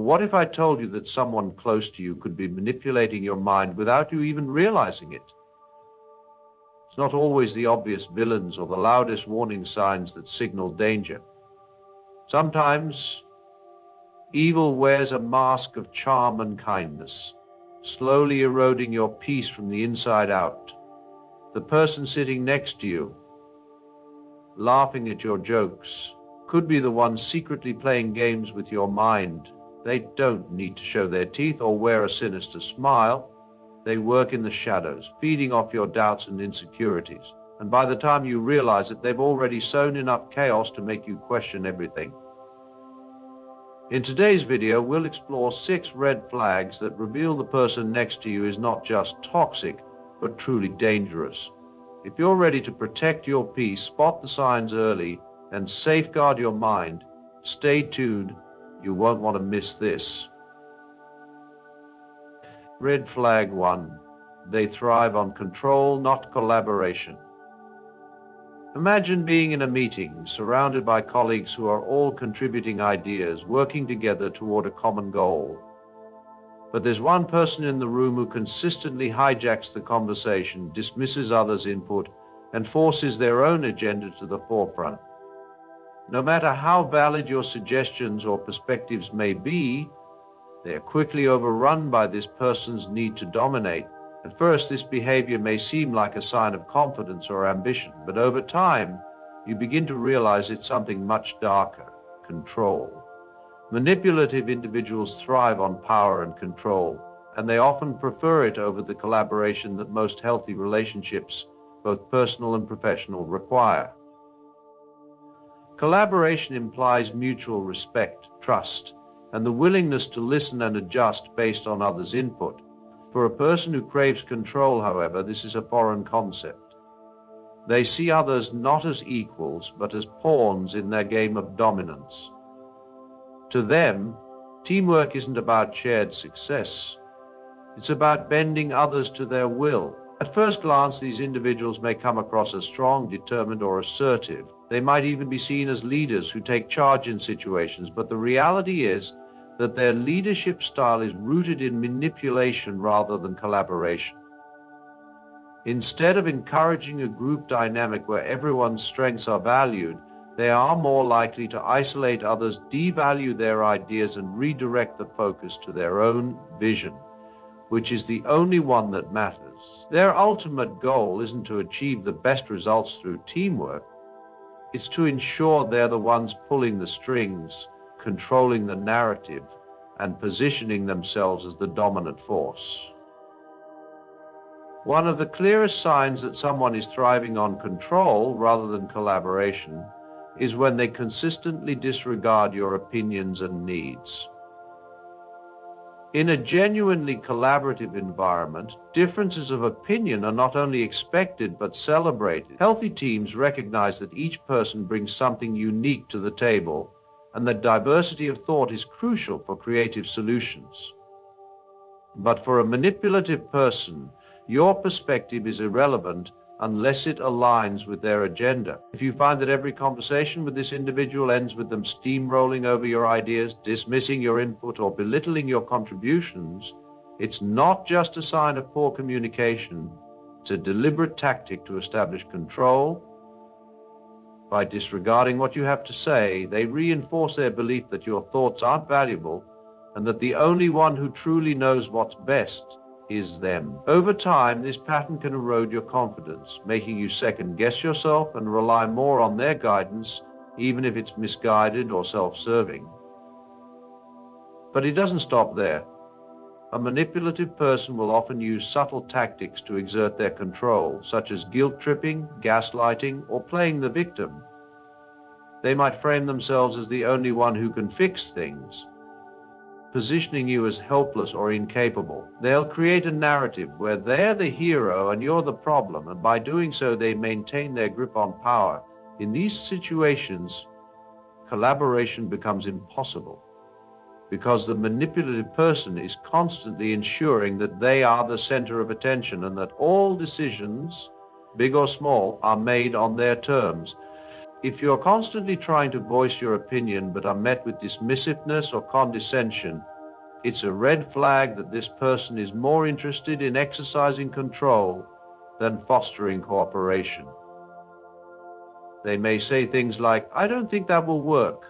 But what if I told you that someone close to you could be manipulating your mind without you even realizing it? It's not always the obvious villains or the loudest warning signs that signal danger. Sometimes evil wears a mask of charm and kindness, slowly eroding your peace from the inside out. The person sitting next to you, laughing at your jokes, could be the one secretly playing games with your mind. They don't need to show their teeth or wear a sinister smile. They work in the shadows, feeding off your doubts and insecurities. And by the time you realize it, they've already sown enough chaos to make you question everything. In today's video, we'll explore 6 red flags that reveal the person next to you is not just toxic, but truly dangerous. If you're ready to protect your peace, spot the signs early, and safeguard your mind, stay tuned. You won't want to miss this. Red flag 1. They thrive on control, not collaboration. Imagine being in a meeting, surrounded by colleagues who are all contributing ideas, working together toward a common goal. But there's one person in the room who consistently hijacks the conversation, dismisses others' input, and forces their own agenda to the forefront. No matter how valid your suggestions or perspectives may be, they are quickly overrun by this person's need to dominate. At first, this behavior may seem like a sign of confidence or ambition, but over time, you begin to realize it's something much darker: control. Manipulative individuals thrive on power and control, and they often prefer it over the collaboration that most healthy relationships, both personal and professional, require. Collaboration implies mutual respect, trust, and the willingness to listen and adjust based on others' input. For a person who craves control, however, this is a foreign concept. They see others not as equals, but as pawns in their game of dominance. To them, teamwork isn't about shared success. It's about bending others to their will. At first glance, these individuals may come across as strong, determined, or assertive. They might even be seen as leaders who take charge in situations, but the reality is that their leadership style is rooted in manipulation rather than collaboration. Instead of encouraging a group dynamic where everyone's strengths are valued, they are more likely to isolate others, devalue their ideas, and redirect the focus to their own vision, which is the only one that matters. Their ultimate goal isn't to achieve the best results through teamwork. It's to ensure they're the ones pulling the strings, controlling the narrative, and positioning themselves as the dominant force. One of the clearest signs that someone is thriving on control rather than collaboration is when they consistently disregard your opinions and needs. In a genuinely collaborative environment, differences of opinion are not only expected but celebrated. Healthy teams recognize that each person brings something unique to the table, and that diversity of thought is crucial for creative solutions. But for a manipulative person, your perspective is irrelevant unless it aligns with their agenda. If you find that every conversation with this individual ends with them steamrolling over your ideas, dismissing your input, or belittling your contributions, it's not just a sign of poor communication. It's a deliberate tactic to establish control. By disregarding what you have to say, they reinforce their belief that your thoughts aren't valuable and that the only one who truly knows what's best is them. Over time, this pattern can erode your confidence, making you second-guess yourself and rely more on their guidance, even if it's misguided or self-serving. But it doesn't stop there. A manipulative person will often use subtle tactics to exert their control, such as guilt-tripping, gaslighting, or playing the victim. They might frame themselves as the only one who can fix things, positioning you as helpless or incapable. They'll create a narrative where they're the hero and you're the problem, and by doing so they maintain their grip on power. In these situations, collaboration becomes impossible, because the manipulative person is constantly ensuring that they are the center of attention and that all decisions, big or small, are made on their terms. If you're constantly trying to voice your opinion but are met with dismissiveness or condescension, It's a red flag that this person is more interested in exercising control than fostering cooperation. They may say things like, "I don't think that will work,"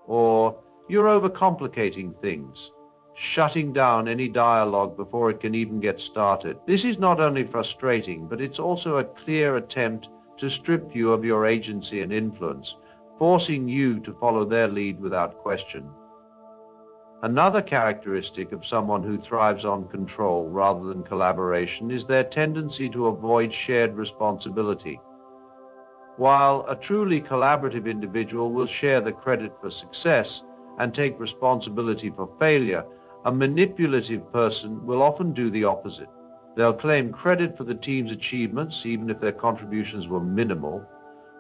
or "You're overcomplicating things," shutting down any dialogue before it can even get started. This is not only frustrating, but it's also a clear attempt to strip you of your agency and influence, forcing you to follow their lead without question. Another characteristic of someone who thrives on control rather than collaboration is their tendency to avoid shared responsibility. While a truly collaborative individual will share the credit for success and take responsibility for failure, a manipulative person will often do the opposite. They'll claim credit for the team's achievements, even if their contributions were minimal,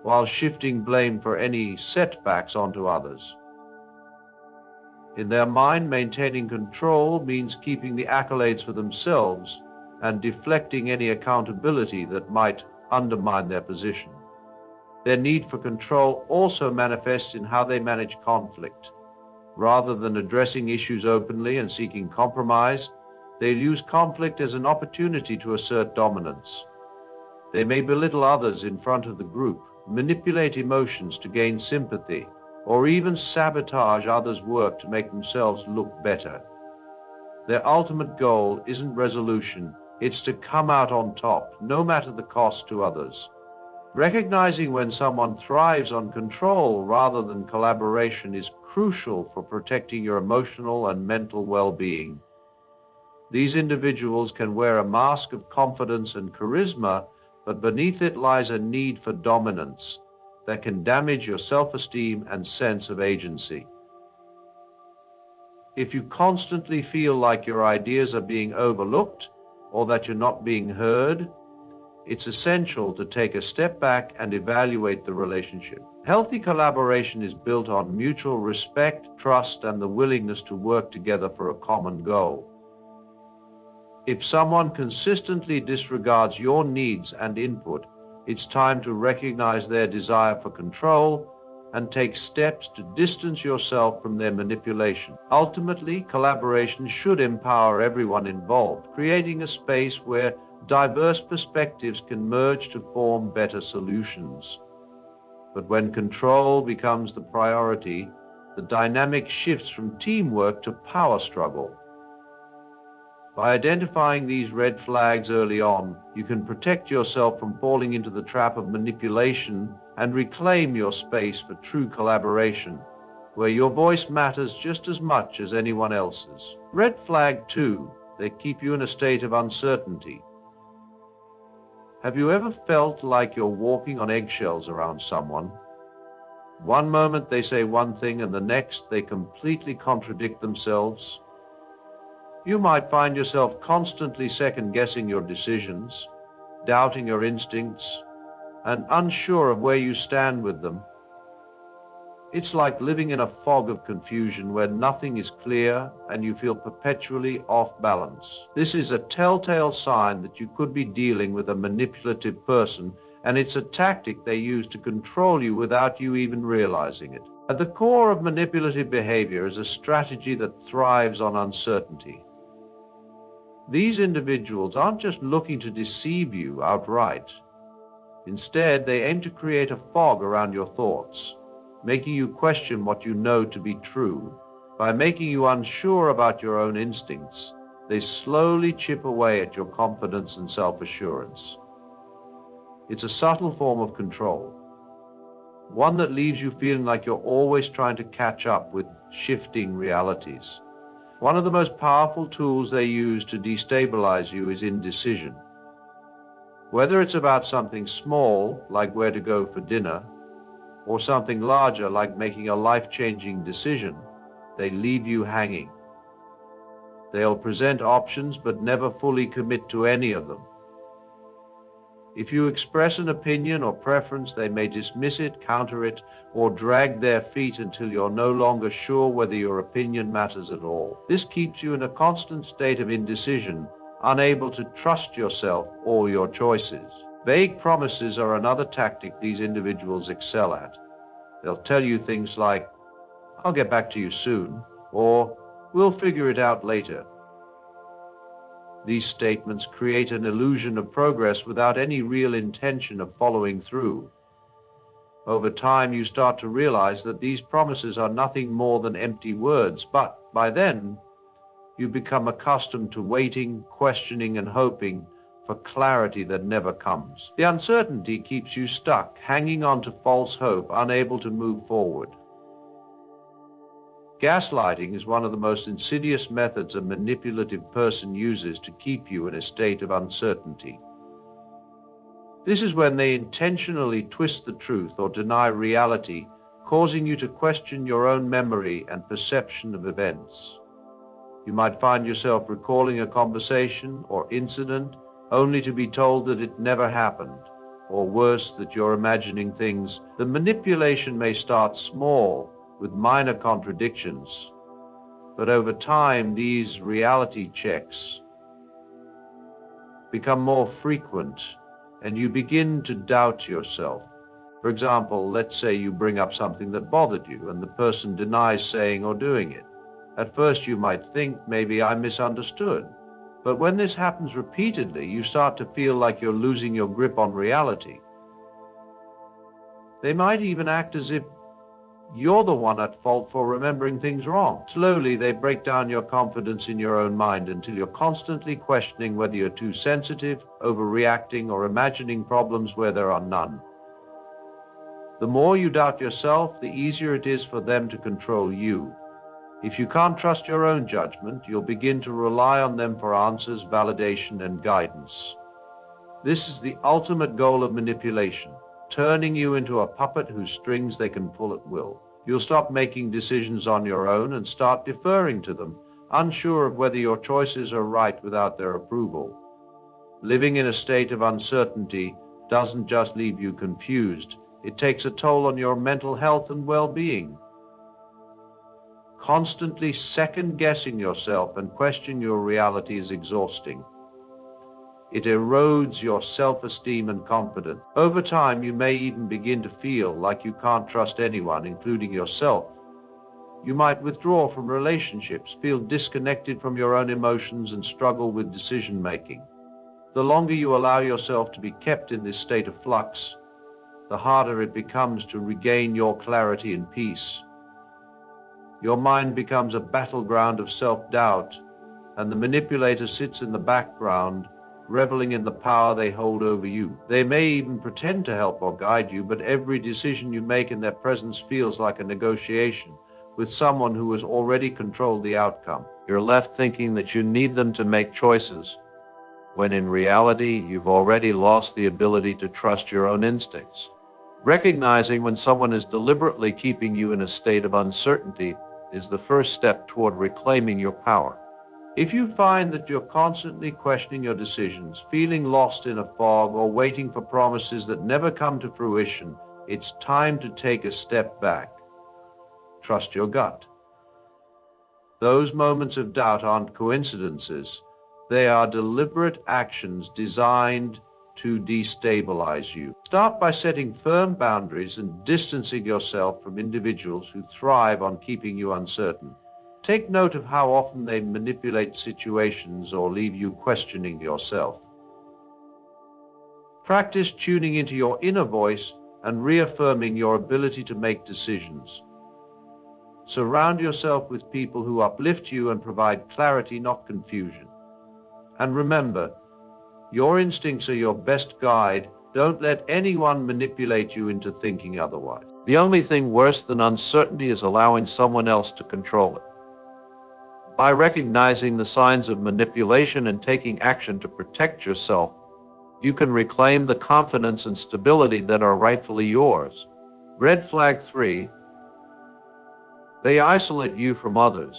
while shifting blame for any setbacks onto others. In their mind, maintaining control means keeping the accolades for themselves and deflecting any accountability that might undermine their position. Their need for control also manifests in how they manage conflict. Rather than addressing issues openly and seeking compromise, they use conflict as an opportunity to assert dominance. They may belittle others in front of the group, manipulate emotions to gain sympathy, or even sabotage others' work to make themselves look better. Their ultimate goal isn't resolution, it's to come out on top, no matter the cost to others. Recognizing when someone thrives on control rather than collaboration is crucial for protecting your emotional and mental well-being. These individuals can wear a mask of confidence and charisma, but beneath it lies a need for dominance that can damage your self-esteem and sense of agency. If you constantly feel like your ideas are being overlooked or that you're not being heard, it's essential to take a step back and evaluate the relationship. Healthy collaboration is built on mutual respect, trust, and the willingness to work together for a common goal. If someone consistently disregards your needs and input, it's time to recognize their desire for control and take steps to distance yourself from their manipulation. Ultimately, collaboration should empower everyone involved, creating a space where diverse perspectives can merge to form better solutions. But when control becomes the priority, the dynamic shifts from teamwork to power struggle. By identifying these red flags early on, you can protect yourself from falling into the trap of manipulation and reclaim your space for true collaboration, where your voice matters just as much as anyone else's. Red flag 2, they keep you in a state of uncertainty. Have you ever felt like you're walking on eggshells around someone? One moment they say one thing and the next they completely contradict themselves. You might find yourself constantly second-guessing your decisions, doubting your instincts, and unsure of where you stand with them. It's like living in a fog of confusion where nothing is clear and you feel perpetually off balance. This is a telltale sign that you could be dealing with a manipulative person, and it's a tactic they use to control you without you even realizing it. At the core of manipulative behavior is a strategy that thrives on uncertainty. These individuals aren't just looking to deceive you outright. Instead, they aim to create a fog around your thoughts, making you question what you know to be true. By making you unsure about your own instincts, they slowly chip away at your confidence and self-assurance. It's a subtle form of control, one that leaves you feeling like you're always trying to catch up with shifting realities. One of the most powerful tools they use to destabilize you is indecision. Whether it's about something small, like where to go for dinner, or something larger, like making a life-changing decision, they leave you hanging. They'll present options but never fully commit to any of them. If you express an opinion or preference, they may dismiss it, counter it, or drag their feet until you're no longer sure whether your opinion matters at all. This keeps you in a constant state of indecision, unable to trust yourself or your choices. Vague promises are another tactic these individuals excel at. They'll tell you things like, "I'll get back to you soon," or We'll figure it out later. These statements create an illusion of progress without any real intention of following through. Over time, you start to realize that these promises are nothing more than empty words, but by then, you become accustomed to waiting, questioning, and hoping for clarity that never comes. The uncertainty keeps you stuck, hanging on to false hope, unable to move forward. Gaslighting is one of the most insidious methods a manipulative person uses to keep you in a state of uncertainty. This is when they intentionally twist the truth or deny reality, causing you to question your own memory and perception of events. You might find yourself recalling a conversation or incident only to be told that it never happened, or worse, that you're imagining things. The manipulation may start small, with minor contradictions, but over time these reality checks become more frequent and you begin to doubt yourself. For example, let's say you bring up something that bothered you and the person denies saying or doing it. At first you might think, maybe I misunderstood. But when this happens repeatedly, you start to feel like you're losing your grip on reality. They might even act as if you're the one at fault for remembering things wrong. Slowly, they break down your confidence in your own mind until you're constantly questioning whether you're too sensitive, overreacting, or imagining problems where there are none. The more you doubt yourself, the easier it is for them to control you. If you can't trust your own judgment, you'll begin to rely on them for answers, validation, and guidance. This is the ultimate goal of manipulation, turning you into a puppet whose strings they can pull at will. You'll stop making decisions on your own and start deferring to them, unsure of whether your choices are right without their approval. Living in a state of uncertainty doesn't just leave you confused, it takes a toll on your mental health and well-being. Constantly second-guessing yourself and questioning your reality is exhausting. It erodes your self-esteem and confidence. Over time, you may even begin to feel like you can't trust anyone, including yourself. You might withdraw from relationships, feel disconnected from your own emotions, and struggle with decision-making. The longer you allow yourself to be kept in this state of flux, the harder it becomes to regain your clarity and peace. Your mind becomes a battleground of self-doubt, and the manipulator sits in the background, reveling in the power they hold over you. They may even pretend to help or guide you, but every decision you make in their presence feels like a negotiation with someone who has already controlled the outcome. You're left thinking that you need them to make choices, when in reality, you've already lost the ability to trust your own instincts. Recognizing when someone is deliberately keeping you in a state of uncertainty is the first step toward reclaiming your power. If you find that you're constantly questioning your decisions, feeling lost in a fog, or waiting for promises that never come to fruition, it's time to take a step back. Trust your gut. Those moments of doubt aren't coincidences. They are deliberate actions designed to destabilize you. Start by setting firm boundaries and distancing yourself from individuals who thrive on keeping you uncertain. Take note of how often they manipulate situations or leave you questioning yourself. Practice tuning into your inner voice and reaffirming your ability to make decisions. Surround yourself with people who uplift you and provide clarity, not confusion. And remember, your instincts are your best guide. Don't let anyone manipulate you into thinking otherwise. The only thing worse than uncertainty is allowing someone else to control it. By recognizing the signs of manipulation and taking action to protect yourself, you can reclaim the confidence and stability that are rightfully yours. Red flag 3. They isolate you from others.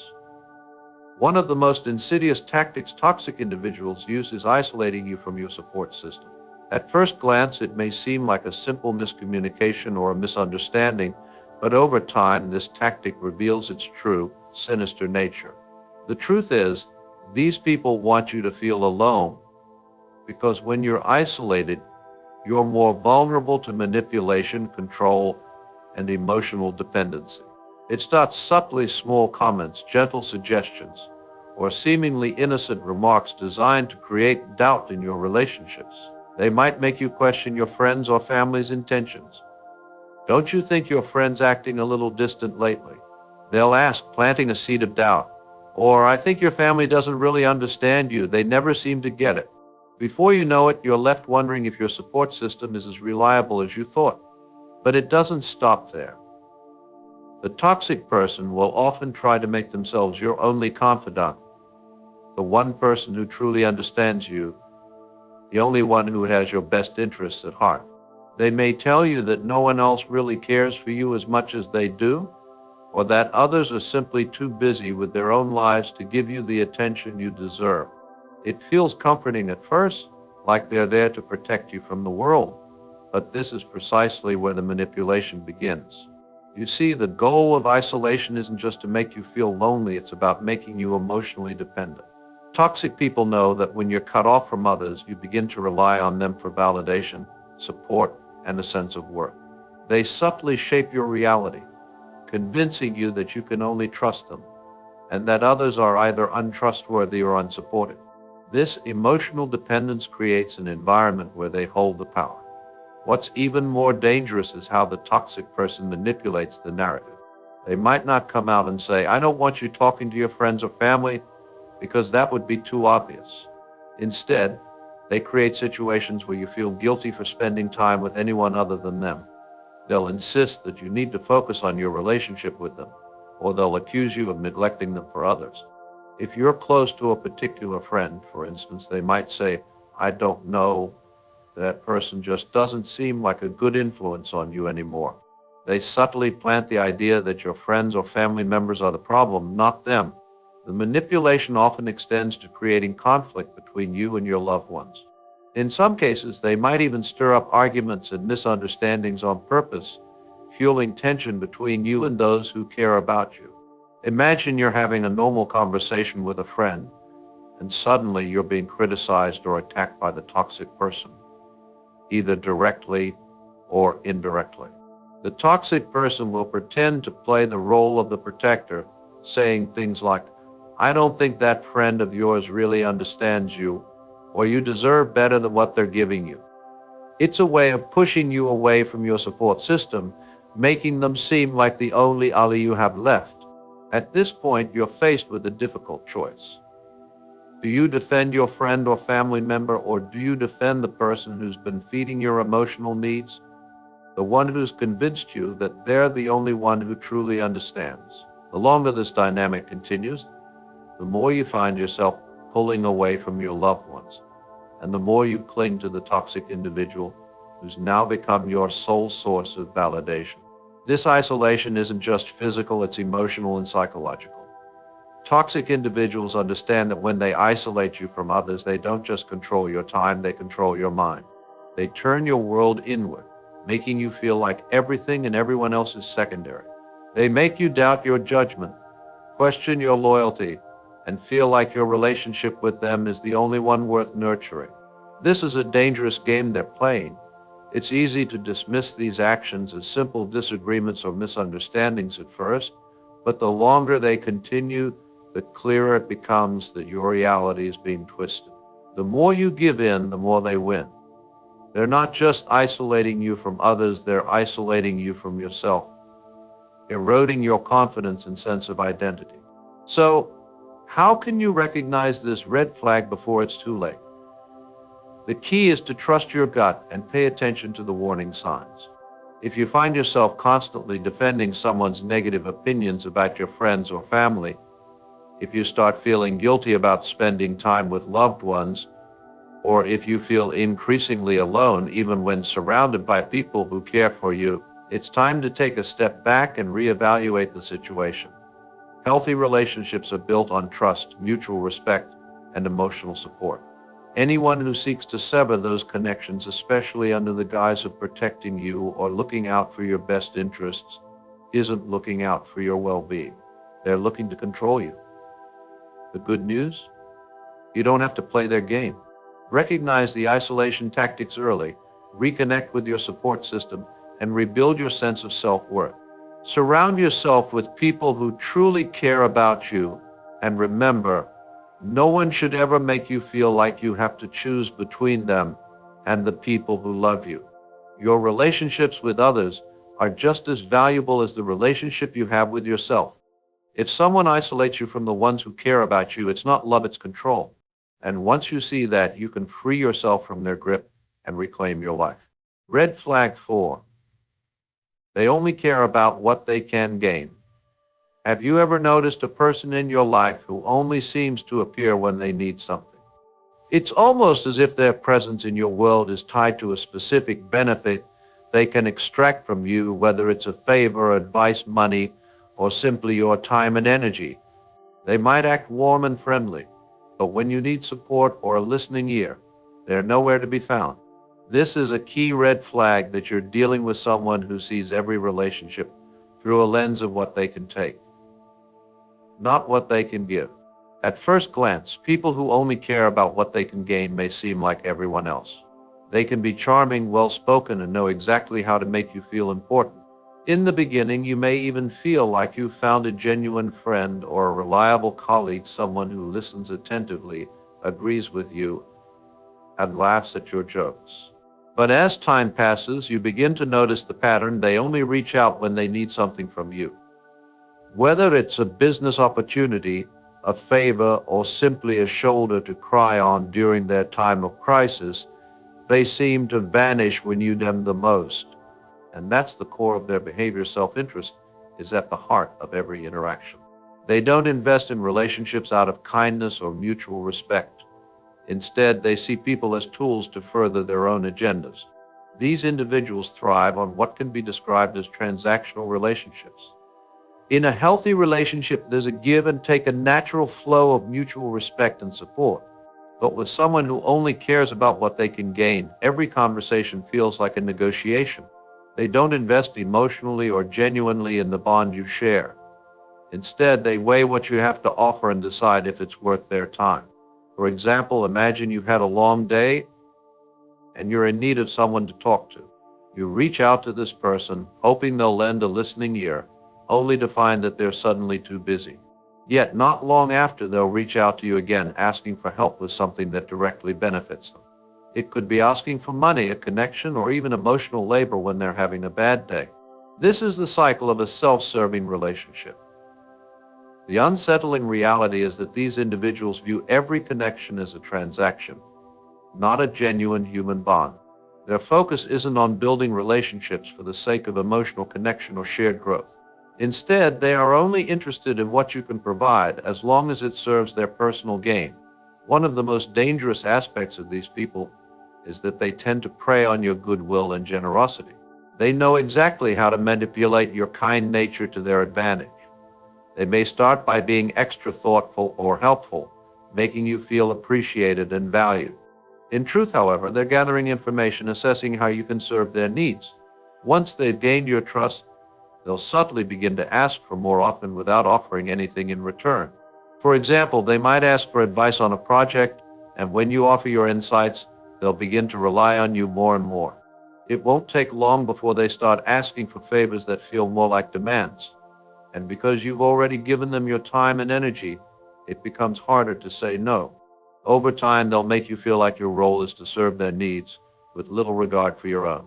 One of the most insidious tactics toxic individuals use is isolating you from your support system. At first glance, it may seem like a simple miscommunication or a misunderstanding, but over time, this tactic reveals its true, sinister nature. The truth is, these people want you to feel alone, because when you're isolated, you're more vulnerable to manipulation, control, and emotional dependency. It starts subtly small comments, gentle suggestions, or seemingly innocent remarks designed to create doubt in your relationships. They might make you question your friends' or family's intentions. Don't you think your friend's acting a little distant lately? They'll ask, planting a seed of doubt. Or, I think your family doesn't really understand you. They never seem to get it. Before you know it, you're left wondering if your support system is as reliable as you thought. But it doesn't stop there. The toxic person will often try to make themselves your only confidant, the one person who truly understands you, the only one who has your best interests at heart. They may tell you that no one else really cares for you as much as they do, or that others are simply too busy with their own lives to give you the attention you deserve. It feels comforting at first, like they're there to protect you from the world, but this is precisely where the manipulation begins. You see, the goal of isolation isn't just to make you feel lonely, it's about making you emotionally dependent. Toxic people know that when you're cut off from others, you begin to rely on them for validation, support, and a sense of worth. They subtly shape your reality, convincing you that you can only trust them, and that others are either untrustworthy or unsupported. This emotional dependence creates an environment where they hold the power. What's even more dangerous is how the toxic person manipulates the narrative. They might not come out and say, "I don't want you talking to your friends or family," because that would be too obvious. Instead, they create situations where you feel guilty for spending time with anyone other than them. They'll insist that you need to focus on your relationship with them, or they'll accuse you of neglecting them for others. If you're close to a particular friend, for instance, they might say, "I don't know, that person just doesn't seem like a good influence on you anymore." They subtly plant the idea that your friends or family members are the problem, not them. The manipulation often extends to creating conflict between you and your loved ones. In some cases, they might even stir up arguments and misunderstandings on purpose, fueling tension between you and those who care about you. Imagine you're having a normal conversation with a friend, and suddenly you're being criticized or attacked by the toxic person, either directly or indirectly. The toxic person will pretend to play the role of the protector, saying things like, "I don't think that friend of yours really understands you," or "You deserve better than what they're giving you." It's a way of pushing you away from your support system, making them seem like the only ally you have left. At this point, you're faced with a difficult choice. Do you defend your friend or family member, or do you defend the person who's been feeding your emotional needs? The one who's convinced you that they're the only one who truly understands. The longer this dynamic continues, the more you find yourself pulling away from your loved ones, and the more you cling to the toxic individual who's now become your sole source of validation. This isolation isn't just physical, it's emotional and psychological. Toxic individuals understand that when they isolate you from others, they don't just control your time, they control your mind. They turn your world inward, making you feel like everything and everyone else is secondary. They make you doubt your judgment, question your loyalty, and feel like your relationship with them is the only one worth nurturing. This is a dangerous game they're playing. It's easy to dismiss these actions as simple disagreements or misunderstandings at first, but the longer they continue, the clearer it becomes that your reality is being twisted. The more you give in, the more they win. They're not just isolating you from others, they're isolating you from yourself, eroding your confidence and sense of identity. So, how can you recognize this red flag before it's too late? The key is to trust your gut and pay attention to the warning signs. If you find yourself constantly defending someone's negative opinions about your friends or family, if you start feeling guilty about spending time with loved ones, or if you feel increasingly alone even when surrounded by people who care for you, it's time to take a step back and reevaluate the situation. Healthy relationships are built on trust, mutual respect, and emotional support. Anyone who seeks to sever those connections, especially under the guise of protecting you or looking out for your best interests, isn't looking out for your well-being. They're looking to control you. The good news? You don't have to play their game. Recognize the isolation tactics early, reconnect with your support system, and rebuild your sense of self-worth. Surround yourself with people who truly care about you, and remember, no one should ever make you feel like you have to choose between them and the people who love you. Your relationships with others are just as valuable as the relationship you have with yourself. If someone isolates you from the ones who care about you, it's not love, it's control. And once you see that, you can free yourself from their grip and reclaim your life. Red flag 4. They only care about what they can gain. Have you ever noticed a person in your life who only seems to appear when they need something? It's almost as if their presence in your world is tied to a specific benefit they can extract from you, whether it's a favor, advice, money, or simply your time and energy. They might act warm and friendly, but when you need support or a listening ear, they're nowhere to be found. This is a key red flag that you're dealing with someone who sees every relationship through a lens of what they can take, not what they can give. At first glance, people who only care about what they can gain may seem like everyone else. They can be charming, well-spoken, and know exactly how to make you feel important. In the beginning, you may even feel like you've found a genuine friend or a reliable colleague, someone who listens attentively, agrees with you, and laughs at your jokes. But as time passes, you begin to notice the pattern. They only reach out when they need something from you. Whether it's a business opportunity, a favor, or simply a shoulder to cry on during their time of crisis, they seem to vanish when you need them the most. And that's the core of their behavior. Self-interest is at the heart of every interaction. They don't invest in relationships out of kindness or mutual respect. Instead, they see people as tools to further their own agendas. These individuals thrive on what can be described as transactional relationships. In a healthy relationship, there's a give and take, a natural flow of mutual respect and support. But with someone who only cares about what they can gain, every conversation feels like a negotiation. They don't invest emotionally or genuinely in the bond you share. Instead, they weigh what you have to offer and decide if it's worth their time. For example, imagine you've had a long day and you're in need of someone to talk to. You reach out to this person, hoping they'll lend a listening ear, only to find that they're suddenly too busy. Yet not long after, they'll reach out to you again, asking for help with something that directly benefits them. It could be asking for money, a connection, or even emotional labor when they're having a bad day. This is the cycle of a self-serving relationship. The unsettling reality is that these individuals view every connection as a transaction, not a genuine human bond. Their focus isn't on building relationships for the sake of emotional connection or shared growth. Instead, they are only interested in what you can provide as long as it serves their personal gain. One of the most dangerous aspects of these people is that they tend to prey on your goodwill and generosity. They know exactly how to manipulate your kind nature to their advantage. They may start by being extra thoughtful or helpful, making you feel appreciated and valued. In truth, however, they're gathering information, assessing how you can serve their needs. Once they've gained your trust, they'll subtly begin to ask for more, often without offering anything in return. For example, they might ask for advice on a project, and when you offer your insights, they'll begin to rely on you more and more. It won't take long before they start asking for favors that feel more like demands. And because you've already given them your time and energy, it becomes harder to say no. Over time, they'll make you feel like your role is to serve their needs, with little regard for your own.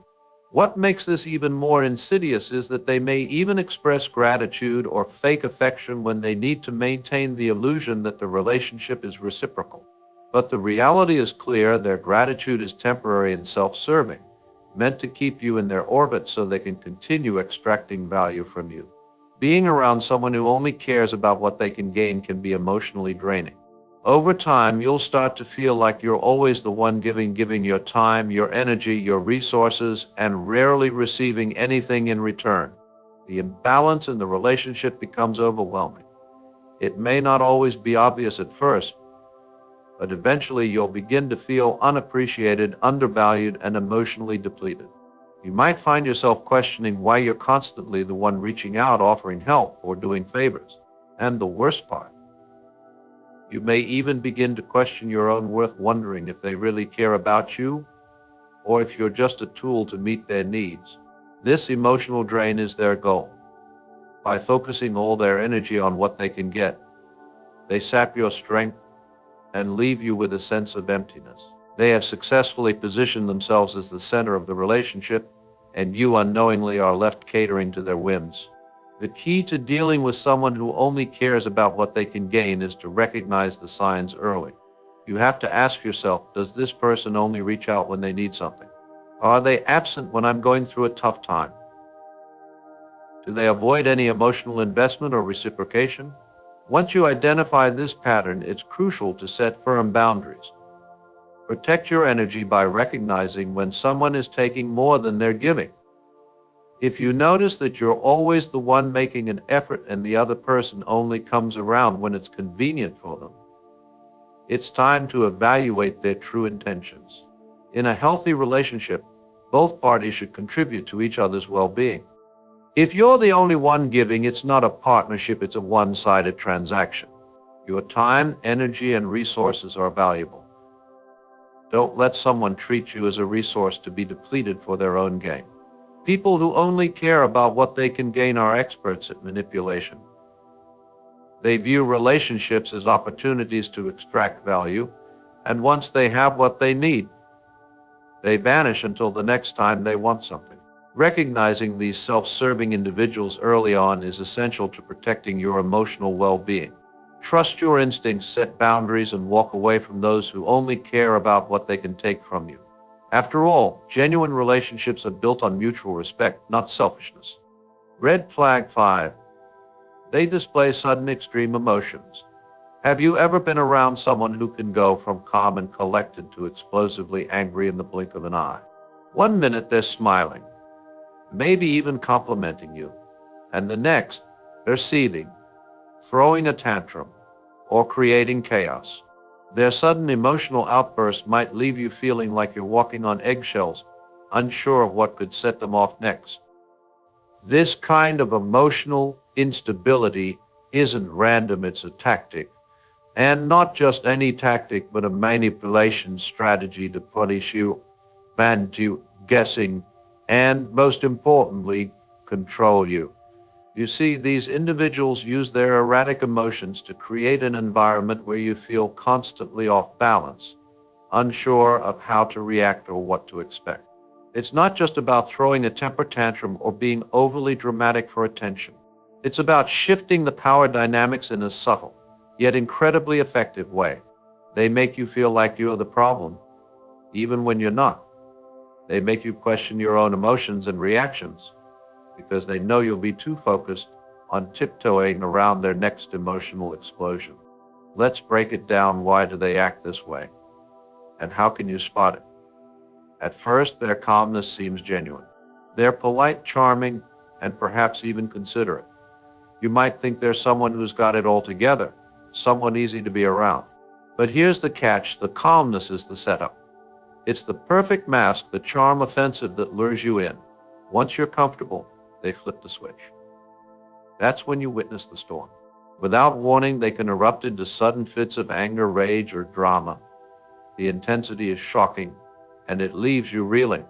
What makes this even more insidious is that they may even express gratitude or fake affection when they need to maintain the illusion that the relationship is reciprocal. But the reality is clear. Their gratitude is temporary and self-serving, meant to keep you in their orbit so they can continue extracting value from you. Being around someone who only cares about what they can gain can be emotionally draining. Over time, you'll start to feel like you're always the one giving your time, your energy, your resources, and rarely receiving anything in return. The imbalance in the relationship becomes overwhelming. It may not always be obvious at first, but eventually you'll begin to feel unappreciated, undervalued, and emotionally depleted. You might find yourself questioning why you're constantly the one reaching out, offering help, or doing favors. And the worst part, you may even begin to question your own worth, wondering if they really care about you, or if you're just a tool to meet their needs. This emotional drain is their goal. by focusing all their energy on what they can get. They sap your strength and leave you with a sense of emptiness. They have successfully positioned themselves as the center of the relationship, and you unknowingly are left catering to their whims. The key to dealing with someone who only cares about what they can gain is to recognize the signs early. You have to ask yourself, does this person only reach out when they need something? Are they absent when I'm going through a tough time? Do they avoid any emotional investment or reciprocation? Once you identify this pattern, it's crucial to set firm boundaries. Protect your energy by recognizing when someone is taking more than they're giving. If you notice that you're always the one making an effort and the other person only comes around when it's convenient for them, it's time to evaluate their true intentions. In a healthy relationship, both parties should contribute to each other's well-being. If you're the only one giving, it's not a partnership, it's a one-sided transaction. Your time, energy, and resources are valuable. Don't let someone treat you as a resource to be depleted for their own gain. People who only care about what they can gain are experts at manipulation. They view relationships as opportunities to extract value, and once they have what they need, they vanish until the next time they want something. Recognizing these self-serving individuals early on is essential to protecting your emotional well-being. Trust your instincts, set boundaries, and walk away from those who only care about what they can take from you. After all, genuine relationships are built on mutual respect, not selfishness. Red flag 5. They display sudden extreme emotions. Have you ever been around someone who can go from calm and collected to explosively angry in the blink of an eye? One minute they're smiling, maybe even complimenting you, and the next they're seething, throwing a tantrum, or creating chaos. Their sudden emotional outbursts might leave you feeling like you're walking on eggshells, unsure of what could set them off next. This kind of emotional instability isn't random, it's a tactic. And not just any tactic, but a manipulation strategy to punish you, band you guessing, and most importantly, control you. You see, these individuals use their erratic emotions to create an environment where you feel constantly off balance, unsure of how to react or what to expect. It's not just about throwing a temper tantrum or being overly dramatic for attention. It's about shifting the power dynamics in a subtle, yet incredibly effective way. They make you feel like you're the problem, even when you're not. They make you question your own emotions and reactions, because they know you'll be too focused on tiptoeing around their next emotional explosion. Let's break it down. Why do they act this way? And how can you spot it? At first, their calmness seems genuine. They're polite, charming, and perhaps even considerate. You might think they're someone who's got it all together, someone easy to be around. But here's the catch: the calmness is the setup. It's the perfect mask, the charm offensive that lures you in. Once you're comfortable, they flip the switch. That's when you witness the storm. Without warning, they can erupt into sudden fits of anger, rage, or drama. The intensity is shocking, and it leaves you reeling.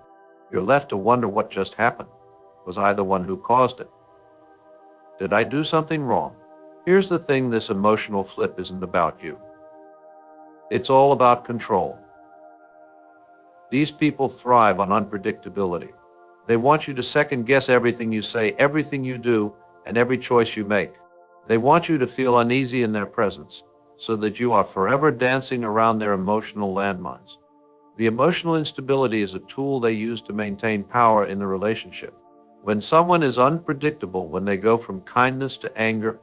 You're left to wonder what just happened. Was I the one who caused it? Did I do something wrong? Here's the thing: this emotional flip isn't about you. It's all about control. These people thrive on unpredictability. They want you to second-guess everything you say, everything you do, and every choice you make. They want you to feel uneasy in their presence, so that you are forever dancing around their emotional landmines. The emotional instability is a tool they use to maintain power in the relationship. When someone is unpredictable, when they go from kindness to anger,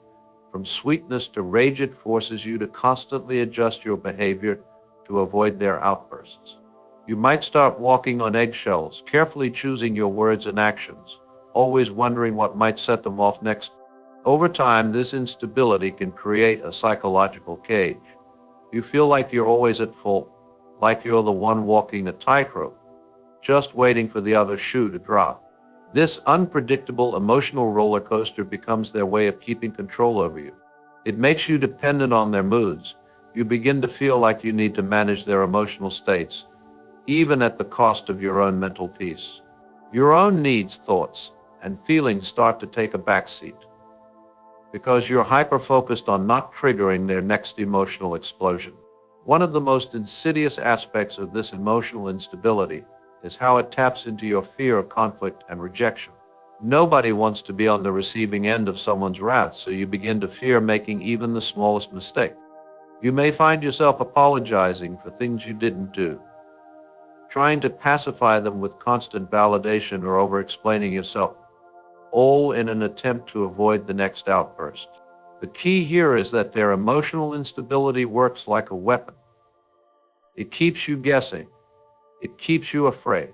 from sweetness to rage, it forces you to constantly adjust your behavior to avoid their outbursts. You might start walking on eggshells, carefully choosing your words and actions, always wondering what might set them off next. Over time, this instability can create a psychological cage. You feel like you're always at fault, like you're the one walking a tightrope, just waiting for the other shoe to drop. This unpredictable emotional roller coaster becomes their way of keeping control over you. It makes you dependent on their moods. You begin to feel like you need to manage their emotional states, even at the cost of your own mental peace. Your own needs, thoughts, and feelings start to take a backseat. because you're hyper-focused on not triggering their next emotional explosion. One of the most insidious aspects of this emotional instability is how it taps into your fear of conflict and rejection. Nobody wants to be on the receiving end of someone's wrath, so you begin to fear making even the smallest mistake. You may find yourself apologizing for things you didn't do, trying to pacify them with constant validation or over-explaining yourself, all in an attempt to avoid the next outburst. The key here is that their emotional instability works like a weapon. It keeps you guessing, it keeps you afraid,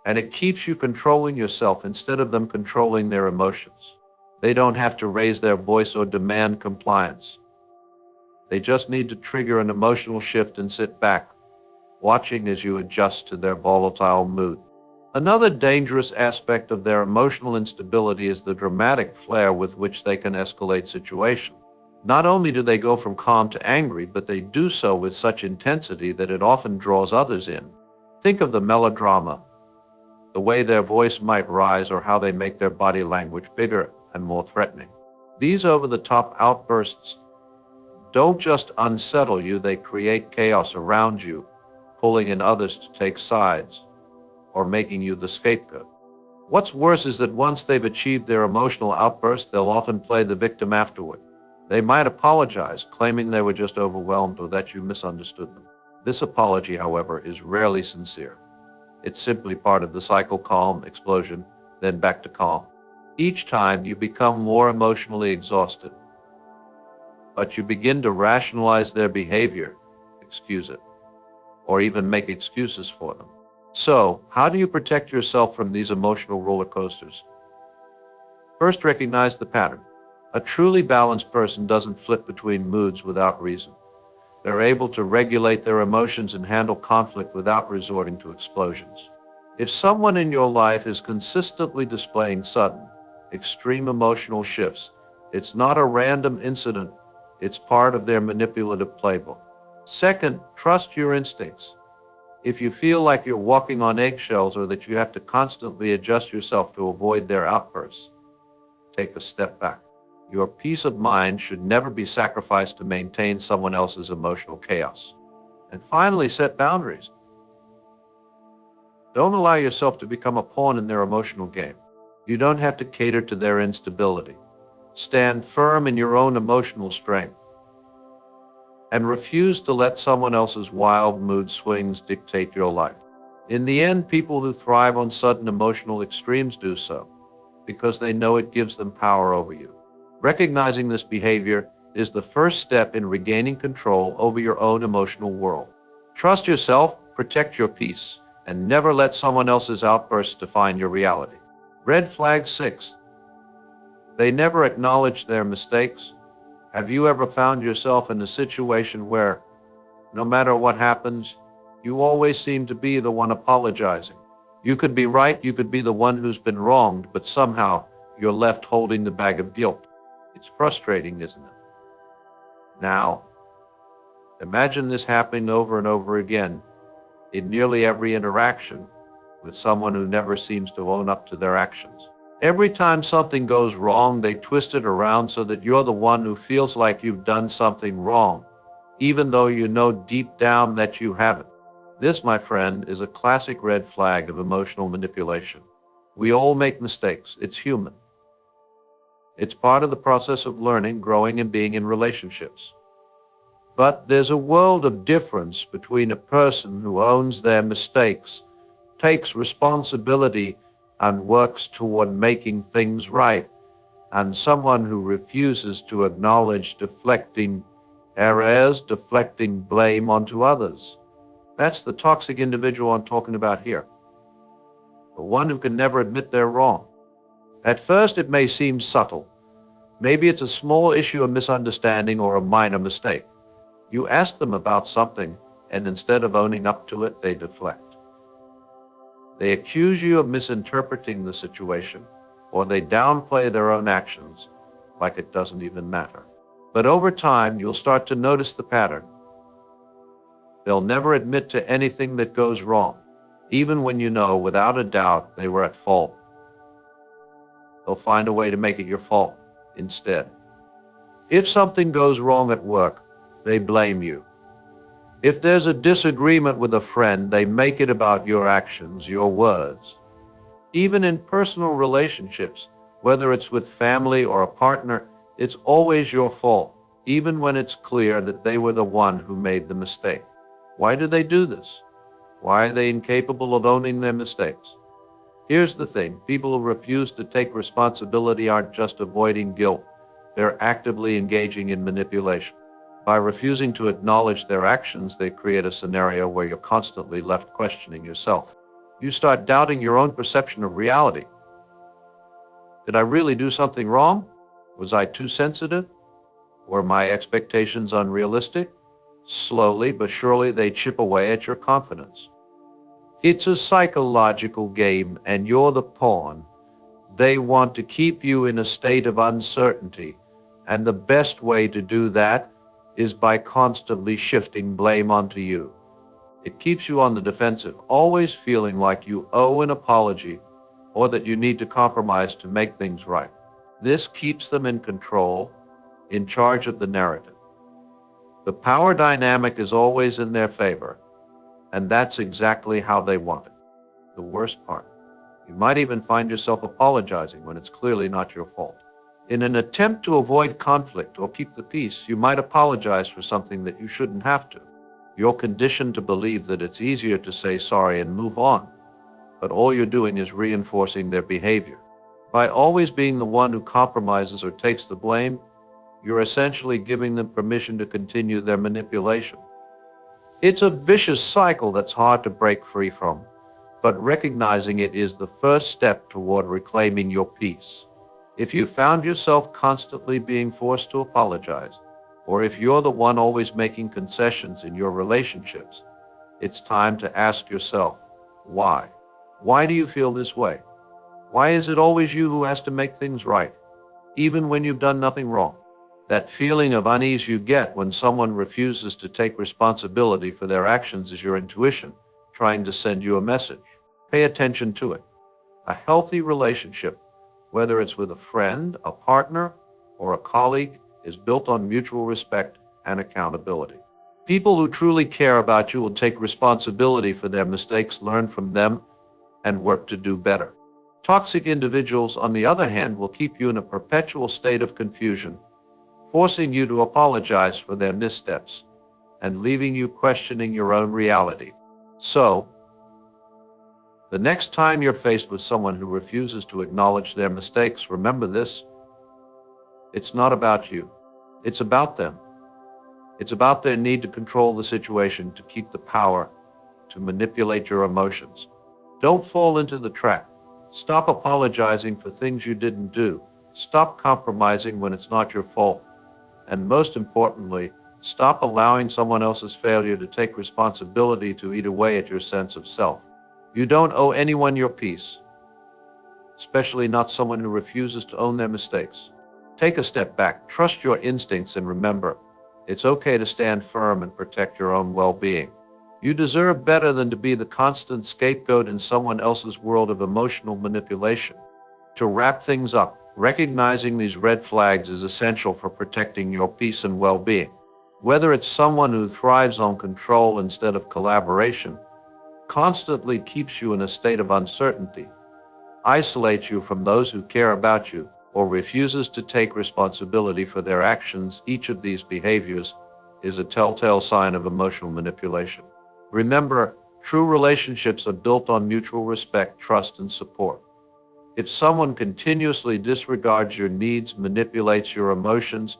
and it keeps you controlling yourself instead of them controlling their emotions. They don't have to raise their voice or demand compliance. They just need to trigger an emotional shift and sit back, watching as you adjust to their volatile mood. Another dangerous aspect of their emotional instability is the dramatic flair with which they can escalate situations. Not only do they go from calm to angry, but they do so with such intensity that it often draws others in. Think of the melodrama, the way their voice might rise, or how they make their body language bigger and more threatening. These over-the-top outbursts don't just unsettle you, they create chaos around you, pulling in others to take sides, or making you the scapegoat. What's worse is that once they've achieved their emotional outburst, they'll often play the victim afterward. They might apologize, claiming they were just overwhelmed or that you misunderstood them. This apology, however, is rarely sincere. It's simply part of the cycle: calm, explosion, then back to calm. Each time you become more emotionally exhausted, but you begin to rationalize their behavior, excuse it, or even make excuses for them. So, how do you protect yourself from these emotional roller coasters? First, recognize the pattern. A truly balanced person doesn't flip between moods without reason. They're able to regulate their emotions and handle conflict without resorting to explosions. If someone in your life is consistently displaying sudden, extreme emotional shifts, it's not a random incident, it's part of their manipulative playbook. Second, trust your instincts. If you feel like you're walking on eggshells or that you have to constantly adjust yourself to avoid their outbursts, take a step back. Your peace of mind should never be sacrificed to maintain someone else's emotional chaos. And finally, set boundaries. Don't allow yourself to become a pawn in their emotional game. You don't have to cater to their instability. Stand firm in your own emotional strength, and refuse to let someone else's wild mood swings dictate your life. In the end, people who thrive on sudden emotional extremes do so because they know it gives them power over you. Recognizing this behavior is the first step in regaining control over your own emotional world. Trust yourself, protect your peace, and never let someone else's outbursts define your reality. Red flag 6. They never acknowledge their mistakes. Have you ever found yourself in a situation where, no matter what happens, you always seem to be the one apologizing? You could be right, you could be the one who's been wronged, but somehow you're left holding the bag of guilt. It's frustrating, isn't it? Now, imagine this happening over and over again in nearly every interaction with someone who never seems to own up to their actions. Every time something goes wrong, they twist it around so that you're the one who feels like you've done something wrong, even though you know deep down that you haven't. This, my friend, is a classic red flag of emotional manipulation. We all make mistakes. It's human. It's part of the process of learning, growing, and being in relationships. But there's a world of difference between a person who owns their mistakes, takes responsibility, and works toward making things right, and someone who refuses to acknowledge deflecting errors, deflecting blame onto others. That's the toxic individual I'm talking about here. The one who can never admit they're wrong. At first, it may seem subtle. Maybe it's a small issue of misunderstanding or a minor mistake. You ask them about something, and instead of owning up to it, they deflect. They accuse you of misinterpreting the situation, or they downplay their own actions like it doesn't even matter. But over time, you'll start to notice the pattern. They'll never admit to anything that goes wrong, even when you know without a doubt they were at fault. They'll find a way to make it your fault. instead. If something goes wrong at work, they blame you. If there's a disagreement with a friend, they make it about your actions, your words. Even in personal relationships, whether it's with family or a partner, it's always your fault, even when it's clear that they were the one who made the mistake. Why do they do this? Why are they incapable of owning their mistakes? Here's the thing, people who refuse to take responsibility aren't just avoiding guilt, they're actively engaging in manipulation. By refusing to acknowledge their actions, they create a scenario where you're constantly left questioning yourself. You start doubting your own perception of reality. Did I really do something wrong? Was I too sensitive? Were my expectations unrealistic? Slowly but surely they chip away at your confidence. It's a psychological game, and you're the pawn. They want to keep you in a state of uncertainty, and the best way to do that is by constantly shifting blame onto you. It keeps you on the defensive, always feeling like you owe an apology or that you need to compromise to make things right. This keeps them in control, in charge of the narrative. The power dynamic is always in their favor, and that's exactly how they want it. The worst part, you might even find yourself apologizing when it's clearly not your fault. In an attempt to avoid conflict or keep the peace, you might apologize for something that you shouldn't have to. You're conditioned to believe that it's easier to say sorry and move on, but all you're doing is reinforcing their behavior. By always being the one who compromises or takes the blame, you're essentially giving them permission to continue their manipulation. It's a vicious cycle that's hard to break free from, but recognizing it is the first step toward reclaiming your peace. If you found yourself constantly being forced to apologize, or if you're the one always making concessions in your relationships, it's time to ask yourself, why? Why do you feel this way? Why is it always you who has to make things right, even when you've done nothing wrong? That feeling of unease you get when someone refuses to take responsibility for their actions is your intuition trying to send you a message. Pay attention to it. A healthy relationship, whether it's with a friend, a partner, or a colleague, is built on mutual respect and accountability. People who truly care about you will take responsibility for their mistakes, learn from them, and work to do better. Toxic individuals, on the other hand, will keep you in a perpetual state of confusion, forcing you to apologize for their missteps and leaving you questioning your own reality. So, the next time you're faced with someone who refuses to acknowledge their mistakes, remember this: it's not about you. It's about them. It's about their need to control the situation, to keep the power, to manipulate your emotions. Don't fall into the trap. Stop apologizing for things you didn't do. Stop compromising when it's not your fault. And most importantly, stop allowing someone else's failure to take responsibility to eat away at your sense of self. You don't owe anyone your peace, especially not someone who refuses to own their mistakes. Take a step back, trust your instincts, and remember, it's okay to stand firm and protect your own well-being. You deserve better than to be the constant scapegoat in someone else's world of emotional manipulation. To wrap things up, recognizing these red flags is essential for protecting your peace and well-being. Whether it's someone who thrives on control instead of collaboration, constantly keeps you in a state of uncertainty, isolates you from those who care about you, or refuses to take responsibility for their actions, each of these behaviors is a telltale sign of emotional manipulation. Remember, true relationships are built on mutual respect, trust, and support. If someone continuously disregards your needs, manipulates your emotions,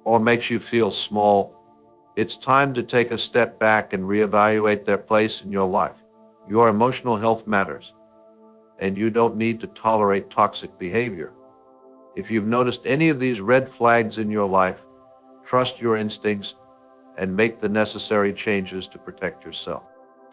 or makes you feel small, it's time to take a step back and reevaluate their place in your life. Your emotional health matters, and you don't need to tolerate toxic behavior. If you've noticed any of these red flags in your life, trust your instincts and make the necessary changes to protect yourself.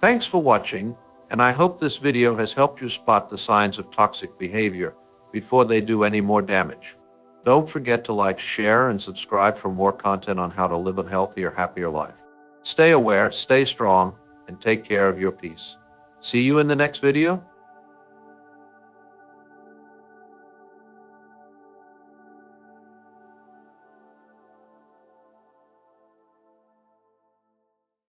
Thanks for watching, and I hope this video has helped you spot the signs of toxic behavior before they do any more damage. Don't forget to like, share, and subscribe for more content on how to live a healthier, happier life. Stay aware, stay strong, and take care of your peace. See you in the next video.